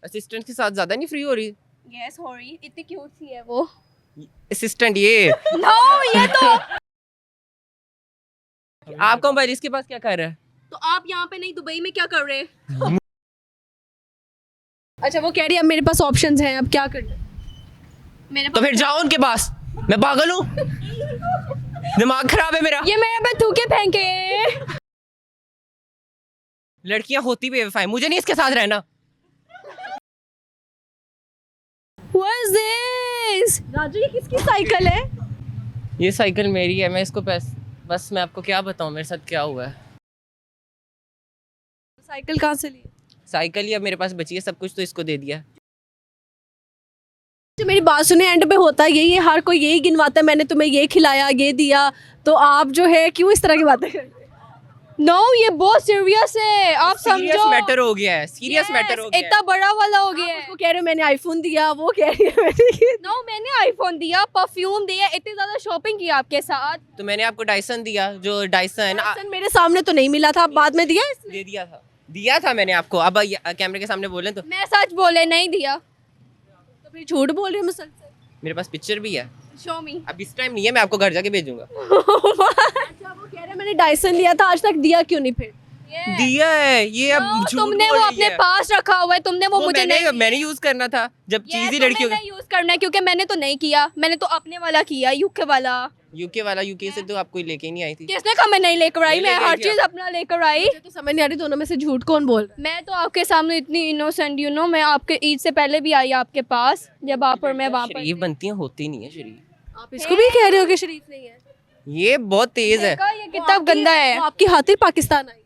Assistant के साथ ज्यादा नहीं फ्री हो रही? यस हो रही, इतनी क्यूट सी है वो। असिस्टेंट ये नो ये तो आपका मोबाइल इसके पास क्या कर रहा है? तो आप यहाँ पे नहीं दुबई में क्या कर रहे हैं? अच्छा वो कह रही है अब मेरे पास ऑप्शंस हैं, अब क्या करना? मेरे तो फिर जाओ उनके पास। मैं पागल हूँ? दिमाग खराब है मेरा। ये मेरे पे थूके फेंके। लड़कियां होती बेवफा, मुझे नहीं इसके साथ रहना। What is this? राजू ये किसकी साइकिल है? ये साइकिल मेरी है, मैं इसको बस मैं आपको क्या बताऊं मेरे साथ क्या हुआ है। साइकिल कहाँ से ली? साइकिल ही अब मेरे पास बची है, सब कुछ तो इसको दे दिया। तो मेरी बात सुने, एंड पे होता यही है, हर कोई यही गिनवाता है मैंने तुम्हें ये खिलाया ये दिया, तो आप जो है क्यों इस तरह की बातें करते हैं? नो ये बहुत सीरियस है, आप सीरियस समझो। मैटर हो गया है, सीरियस मैटर हो गया है। इतना बड़ा वाला हो गया है। उसको कह रहे हो मैंने आईफोन दिया, वो कह रही है मैंने नो मैंने आईफोन दिया, परफ्यूम दिया, इतनी ज्यादा शॉपिंग की आपके साथ। तो मैंने आपको डायसन दिया, जो डायसन मेरे सामने तो नहीं मिला था, बाद में दिया इसने? दिया था मैंने आपको। अब कैमरे के सामने बोले तो मैं सच बोले नहीं दिया, तो फिर झूठ बोल रही हूँ मुसलसल। मेरे पास पिक्चर भी है। शो मी। अब इस टाइम नहीं है, मैं आपको घर जाके भेजूंगा। अच्छा वो कह रहे मैंने डायसन लिया था, आज तक दिया क्यों नहीं फिर? दिया है ये, अब झूठ तुमने बोल वो रही अपने है। पास रखा हुआ है, तुमने वो मुझे नहीं मैंने यूज करना था जब चीज ही लड़कियों का यूज करना है, क्योंकि मैंने तो नहीं किया, मैंने तो अपने वाला किया, यूके वाला। यूके से तो आपको लेके ही नहीं आई थी। किसने कहा मैं नहीं लेकर आई? नहीं मैं लेके हर आई थी चीज अपना लेकर आई। तो समझ नहीं आ रही दोनों में से झूठ कौन बोल रहा है? मैं तो आपके सामने इतनी इनोसेंट मैं आपके ईद से पहले भी आई आपके पास, जब आप और मैं वहाँ पर शरीफ बनती हैं, होती नहीं है शरीफ। आप इसको भी कह रहे हो कि शरीफ नहीं है? ये बहुत तेज है। ये कितना गंदा है। वो आपकी खातिर पाकिस्तान आई।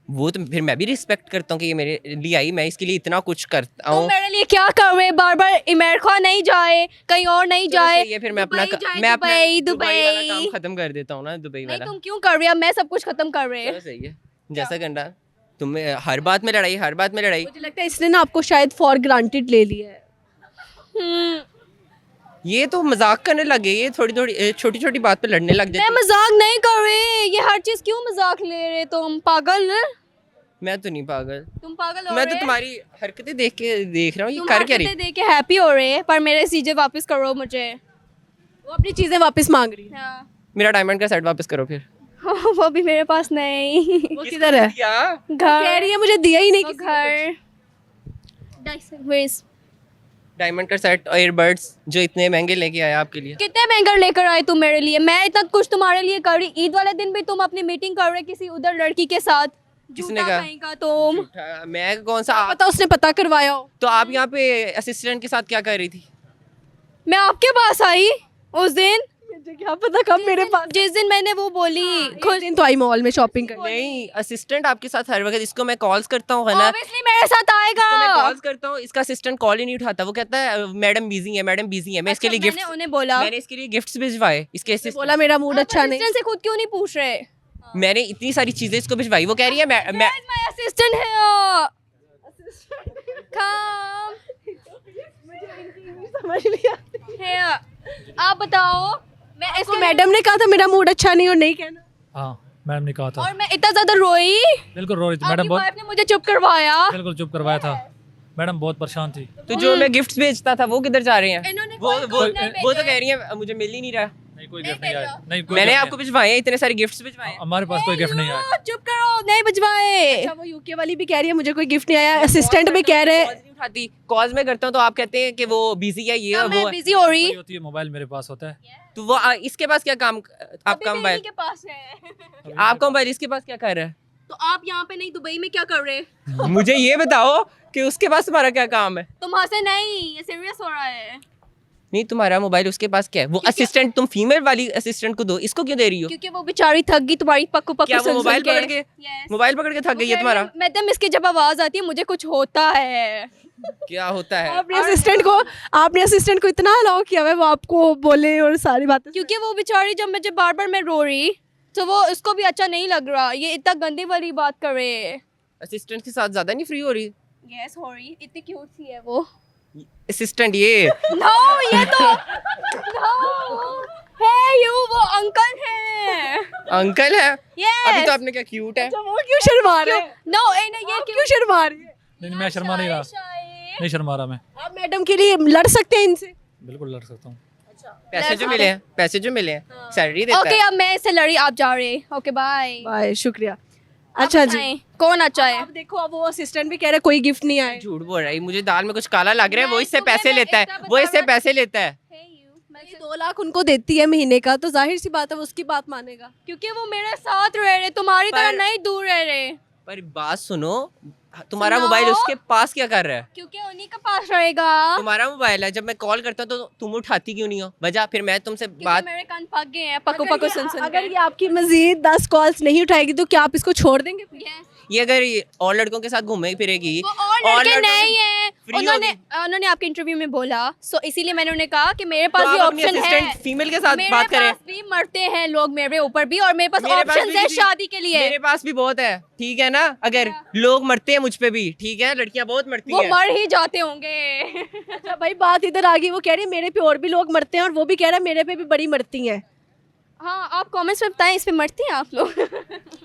वो तो फिर मैं भी रिस्पेक्ट करता हूँ कि ये मेरे लिए आई, मैं इसके लिए इतना कुछ करता तो हूँ। मेरे लिए क्या कर रहे? बार बार अमेरिका नहीं जाए, कहीं और नहीं जाए। ये फिर मैं अपना दुबई वाला काम खत्म कर देता हूँ ना, दुबई वाला। तुम क्यों कर रहे हो? मैं सब कुछ खत्म कर रहे हैं। सही है, जैसा गंडा तुम्हें हर बात में लड़ाई, हर बात में लड़ाई। मुझे लगता है इसने ना आपको शायद फॉर ग्रांटेड ले लिया है। ये तो मजाक करने लगे, ये थोड़ी छोटी छोटी बात पे लड़ने लग मैं जाते। मजाक नहीं कर रही, ये हर चीज क्यों मजाक ले रहे? तुम पागल? मैं तो नहीं पागल, तुम पागल हो मैं रहे? तो तुम्हारी हरकतें देख रहा हूँ, ये तुम कर क्या रही? हरकतें देख के हैप्पी हो रहे हैं, पर मेरे चीजें वापस करो मुझे। वो अपनी चीजें वापस मांग रही है। हाँ। मेरा डायमंड का सेट वापस करो फिर। वो भी मेरे पास नहीं। वो किधर है? घर कह रही है मुझे दिया ही नहीं घर। डायमंड का सेट, एयरबड्स जो इतने महंगे लेके आया आपके लिए। कितने महंगे लेकर आए तुम मेरे लिए? मैं इतना कुछ तुम्हारे लिए कर रही, ईद वाले दिन भी तुम अपनी मीटिंग कर रहे किसी उधर लड़की के साथ। किसने झूठा कहा? कहेगा तुम। मैं कौन सा? पता उसने पता करवाया हो। तो आप यहाँ पे असिस्टेंट के साथ क्या कर रही थी? मैं आपके पास आई उस दिन, मुझे क्या पता कब मेरे पास, जिस दिन मैंने वो बोली खुद दिन तो आई मॉल में शॉपिंग करने। नहीं, असिस्टेंट आपके साथ हर वक्त, इसको मैं कॉल्स करता हूँ है ना, ऑब्वियसली मेरे साथ आएगा। तो मैं कॉल्स करता हूँ, इसका असिस्टेंट कॉल ही नहीं उठाता। वो कहता है मैडम बिजी है, मैडम बिजी है। मैं इसके लिए गिफ्ट, मैंने उन्हें बोला, मैंने इसके लिए गिफ्ट्स भिजवाए। इसके बोला मेरा मूड अच्छा नहीं। असिस्टेंट से खुद क्यों नहीं पूछ रहे? मैंने इतनी सारी चीजें इसको भिजवाई। वो कह रही है मैं माय असिस्टेंट है। कम समझ लिया है। आप बताओ। मैं इसको मैडम ने कहा था मेरा मूड अच्छा नहीं और नहीं कहना। हाँ मैडम ने कहा था। और मैं इतना ज्यादा रोई। बिल्कुल रो रही थी मैडम, आपकी बहुत वाइफ ने मुझे चुप करवाया। बिल्कुल चुप करवाया था मैडम, बहुत परेशान थी। तो जो मैं गिफ्ट्स भेजता था वो किधर जा रहे हैं? इन्होंने वो कोई वो gift नहीं वो तो भेजे। कह रही है मुझे मिल ही नहीं रहा। नहीं कोई गिफ्ट नहीं आया, नहीं कोई मैंने gift आपको भिजवाए हैं, इतने सारे गिफ्ट्स भिजवाए हैं। हमारे पास कोई गिफ्ट नहीं आया। चुप करो, नहीं भिजवाए। अच्छा वो यूके वाली भी कह रही है मुझे कोई गिफ्ट नहीं आया, असिस्टेंट भी कह रहे हैं। उठाती कॉल्स में करता हूँ तो आप कहते हैं कि वो बिजी है, ये मैं वो है। बिजी हो रही। कोई होती है, मोबाइल मेरे पास होता है। तो वो इसके पास क्या काम? आपका मोबाइल के पास है। आपका मोबाइल इसके पास क्या कर रहा है? तो आप यहाँ पे नहीं दुबई में क्या कर रहे हैं? मुझे ये बताओ कि उसके पास तुम्हारा क्या काम है? तुम हंसे नहीं, ये सीरियस हो रहा है। नहीं, तुम्हारा मोबाइल उसके पास क्या है? वो असिस्टेंट, तुम फीमेल वाली असिस्टेंट को दो, इसको क्यों दे रही हो? क्योंकि वो बेचारी थक गई तुम्हारी पक्कू पक्कू क्या वो सुन मोबाइल सुन पकड़ के मोबाइल पकड़ के थक गई है तुम्हारा? मैडम इसकी जब आवाज आती है मुझे कुछ होता है। क्या होता है? आपने असिस्टेंट को इतना अलाउ किया है वो आपको बोले और सारी बातें, क्योंकि वो बेचारी जब मुझे बार बार मैं रो रही तो वो उसको भी अच्छा नहीं लग रहा। ये इतना गंदी वाली बात कर रहे हैं। असिस्टेंट के साथ ज्यादा नहीं फ्री हो रही? यस हो रही, इतनी क्यूट सी है वो। असिस्टेंट ये नो ये तो नो है यू, वो अंकल है। अंकल है? Yes. अभी तो आपने क्या क्यूट है। वो क्यों शर्मा रहे हैं? नो ये क्यों शर्मा रही है? नहीं मैं शर्मा नहीं रहा। नहीं शर्मा रहा मैं, आप मैडम के लिए लड़ सकते हैं इनसे? बिल्कुल लड़ सकता हूँ। पैसे जो मिले हैं, पैसे जो मिले हैं, सैलरी देता ओके है। अब मैं इससे लड़ी, आप जा रहे। Okay bye. बाय, शुक्रिया। अच्छा जी, कौन अच्छा है? अब देखो, अब वो असिस्टेंट भी कह रहा है कोई गिफ्ट नहीं आए। झूठ बोल रहा है, मुझे दाल में कुछ काला लग रहा है, वो इससे तुम्हें पैसे मैं लेता है, इतना वो इससे बता- पैसे लेता है। 2 लाख उनको देती है महीने का, तो जाहिर सी बात है वो उसकी बात मानेगा। क्योंकि वो मेरे साथ रह रहे, तुम्हारी तरह पर- नहीं दूर रह रहे। पर बात सुनो, तुम्हारा सुनाओ। मोबाइल उसके पास क्या कर रहा है? क्योंकि उन्हीं के पास रहेगा। तुम्हारा मोबाइल है, जब मैं कॉल करता हूँ तो तुम उठाती क्यों नहीं हो? वजह फिर मैं तुमसे क्योंकि बात, मेरे कान पक गए हैं, पको पको सुन सुन अगर ये आपकी मजीद 10 कॉल्स नहीं उठाएगी तो क्या आप इसको छोड़ देंगे? ये अगर ये और लड़कों के साथ घूमे फिरेगी वो और लड़के लड़कों नहीं से है। free उन्होंने आपके इंटरव्यू में बोला, सो इसीलिए मैंने उन्हें कहा कि मेरे तो पास भी आप अपनी ऑप्शन है। असिस्टेंट फीमेल के साथ मेरे बात करें। पास भी मरते हैं लोग मेरे ऊपर भी, और मेरे पास मेरे पास ऑप्शन भी है किसी- शादी के लिए। मेरे पास भी बहुत है, ठीक है ना? अगर लोग मरते हैं मुझ पे भी, ठीक है, लड़कियां बहुत मरती वो हैं। मर ही जाते होंगे। अच्छा भाई, बात इधर आ गई, वो कह रही है मेरे पे और भी लोग मरते हैं, और वो भी कह रहा है मेरे पे भी बड़ी मरती हैं। हाँ आप कमेंट्स में बताएं, इस पे मरती हैं आप लोग?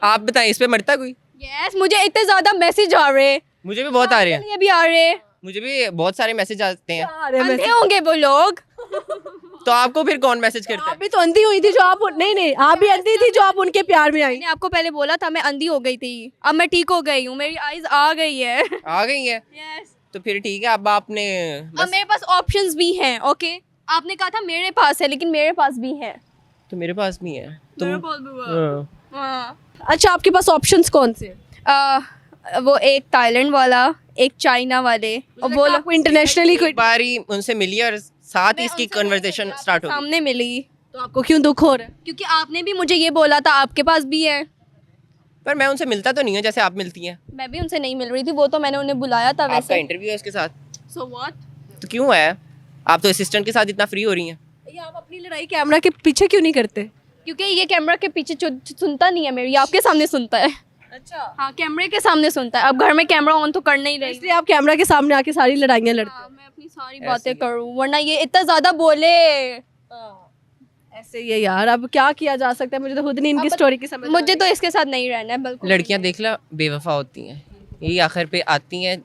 आप बताएं, इस पे मरता कोई? यस, मुझे इतने ज्यादा मैसेज आ रहे, मुझे भी बहुत आ रहे हैं, ये भी आ रहे। मुझे भी बहुत सारे मैसेज आते हैं। अरे मैं अंधे होंगे वो लोग। तो आपको फिर कौन मैसेज करता आप है? भी तो अंधी हुई थी जो आप, नहीं आप भी अंधी थी जो आप उनके प्यार में आई। मैंने आपको पहले बोला था मैं अंधी हो गई थी, अब मैं ठीक हो गई हूँ, मेरी आईज आ गई है। आ गई है यस, तो फिर ठीक है। अब आपने अब मेरे पास ऑप्शंस भी हैं। ओके, आपने कहा था मेरे पास है, लेकिन मेरे पास भी है। तो मेरे पास भी है मेरे तुम। पास भी हाँ। हाँ। अच्छा, आपके पास ऑप्शंस कौन से? वो एक थाईलैंड वाला, एक चाइना वाले, और वो आपको इंटरनेशनली कोई, एक बार ही उनसे मिली और साथ ही इसकी कन्वर्सेशन स्टार्ट हो गई। सामने मिली, तो आपको क्यों दुख हो रहा है? क्योंकि आपने भी मुझे ये बोला था आपके पास भी है। पर मैं उनसे मिलता तो नहीं हूँ जैसे आप मिलती हैं। मैं भी उनसे नहीं मिल रही थी, वो तो मैंने उन्हें बुलाया था आपका वैसे। इंटरव्यू है उसके साथ, सो व्हाट? तो क्यों है? आप तो असिस्टेंट के साथ इतना फ्री हो रही हैं। ये आप अपनी लड़ाई कैमरा के पीछे क्यों नहीं करते? क्योंकि ये कैमरा के पीछे सुनता नहीं है मेरी, आपके सामने सुनता है। अच्छा, हाँ, कैमरे के सामने सुनता है। अब घर में कैमरा ऑन तो करना ही रही। इसलिए आप कैमरा के सामने आके सारी लड़ाइयाँ लड़ते हाँ, मैं अपनी सारी ऐसे बातें ही। करूँ, वरना ये इतना ज्यादा बोले। हो। ऐसे ही है यार, अब क्या किया जा सकता है? मुझे तो खुद नहीं इनकी अब स्टोरी की समझ मुझे तो इसके साथ नहीं रहना है बिल्कुल। लड़कियां देख ला बेवफा होती हैं, यही आखिर पे आती हैं,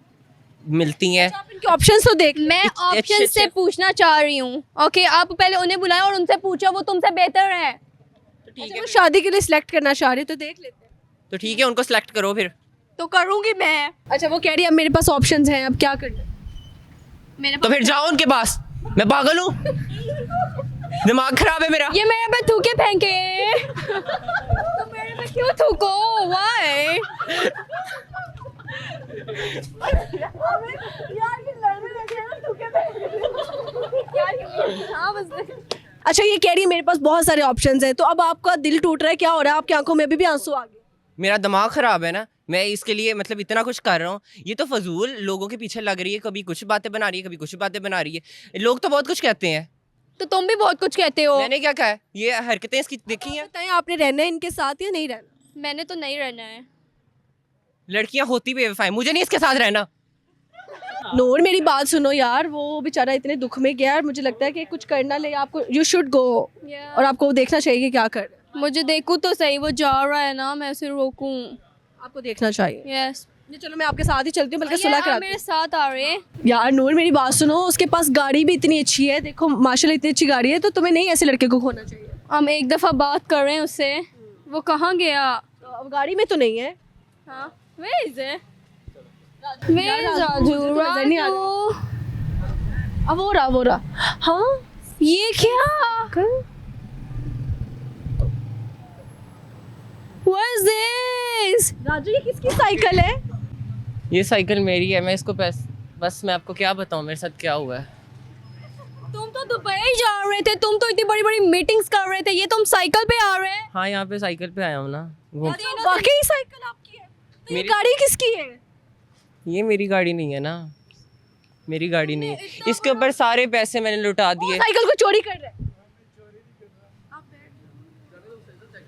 मिलती हैं। आप इनके ऑप्शंस तो देख। मैं अच्छे- ऑप्शन से पूछना चाह रही हूँ। ओके, आप पहले उन्हें बुलाएं और उनसे पूछो, वो तुमसे बेहतर है। तो ठीक अच्छा, है वो शादी के लिए सिलेक्ट करना चाह रही है, तो देख लेते हैं। तो ठीक है, उनको सेलेक्ट करो फिर। तो करूंगी मैं। अच्छा, वो कह रही है अब मेरे पास ऑप्शंस हैं, अब क्या करना? मेरे तो फिर जाओ उनके पास। मैं पागल हूँ? दिमाग खराब है मेरा। ये मेरे पे थूके फेंके। तो मेरे पे क्यों थूको? व्हाई? हाँ बस। अच्छा, ये कह रही है मेरे पास बहुत सारे ऑप्शंस हैं, तो अब आपका दिल टूट रहा है, क्या हो रहा है? आपकी आंखों में अभी भी आंसू आ गए? मेरा दिमाग खराब है ना, मैं इसके लिए मतलब इतना कुछ कर रहा हूँ। ये तो फजूल लोगों के पीछे लग रही है, कभी कुछ बातें बना रही है, कभी कुछ बातें बना रही है। लोग तो बहुत कुछ कहते हैं। तो तुम भी बहुत कुछ कहते हो। मैंने क्या कहा है? ये हरकतें इसकी देखी हैं। बताएं, आपने रहना है इनके साथ या नहीं रहना? मैंने तो नहीं रहना है। लड़कियां होती बेवफा हैं, मुझे नहीं इसके साथ रहना। नूर, मेरी बात सुनो यार, वो बेचारा इतने दुख में गया, और मुझे लगता है कि कुछ करना ले आपको, यू शुड गो, और आपको देखना चाहिए कि क्या कर रहा है। मुझे देखूं तो सही, वो जा रहा है ना, मैं उसे रोकूं। आपको देखना चाहिए। यस, चलो मैं आपके साथ ही चलती हूँ, बल्कि सुलह करा मेरे साथ आ रहे। यार नूर, मेरी बात सुनो, उसके पास गाड़ी भी इतनी अच्छी है, देखो माशाल्लाह इतनी अच्छी गाड़ी है, तो तुम्हें नहीं ऐसे लड़के को खोना चाहिए। हम एक दफा बात कर रहे हैं उससे, वो कहाँ गया? तो अब गाड़ी में तो नहीं है। हाँ, where is it? Where is Raju? मुझे तो नजर नहीं आ राजू, अब वो रहा। हाँ, ये क्या? What is this? राजू, ये किसकी साइकिल है? ये साइकिल मेरी है, मैं इसको बस मैं आपको क्या बताऊँ मेरे साथ क्या हुआ है। तुम तो दुबई जा रहे थे, तुम तो इतनी बड़ी बड़ी मीटिंग्स कर रहे थे, ये तुम साइकिल पे आ रहे हैं? हाँ, यहाँ पे साइकिल पे आया हूँ ना घूम। वाकई साइकिल आपकी है? तो ये मेरी- गाड़ी किसकी है? ये मेरी गाड़ी नहीं है ना, मेरी गाड़ी नहीं है। इसके ऊपर सारे पैसे मैंने लुटा दिए। साइकिल को चोरी कर रहे हैं।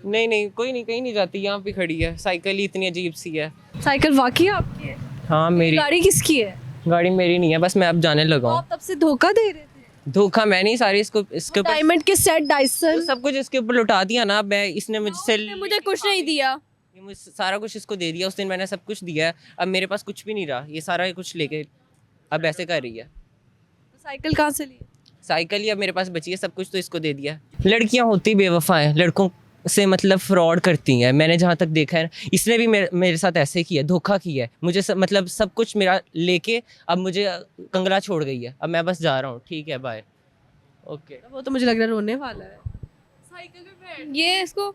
नहीं, कोई नहीं, कहीं नहीं जाती, यहाँ पे खड़ी है। साइकिल ही इतनी अजीब सी है। साइकिल वाकई आपकी है? हाँ मेरी गाड़ी किसकी है? गाड़ी मेरी नहीं है, बस मैं अब जाने लगा हूँ। आप तब से धोखा दे रहे थे। धोखा मैं नहीं, सारी इसके ऊपर डायमंड के सेट, डाइसन, सब कुछ इसके ऊपर लुटा दिया ना। मैं इसने मुझसे मुझे कुछ नहीं दिया। ये मुझे सारा कुछ इसको दे दिया। उस दिन मैंने सब कुछ दिया है, अब मेरे पास कुछ भी नहीं रहा। ये सारा कुछ लेके अब ऐसे कर रही है। साइकिल कहाँ से ली? साइकिल ही अब मेरे पास बची है, सब कुछ तो इसको दे दिया। लड़कियां होती बेवफा हैं, लड़कों से मतलब फ्रॉड करती हैं। मैंने जहाँ तक देखा है, इसने भी मेरे साथ ऐसे किया, धोखा किया है मुझे। मतलब सब कुछ मेरा लेके अब मुझे कंगला छोड़ गई है। अब मैं बस जा रहा हूँ, ठीक है, बाय, ओके। वो तो मुझे लग रहा है रोने वाला है। ये इसको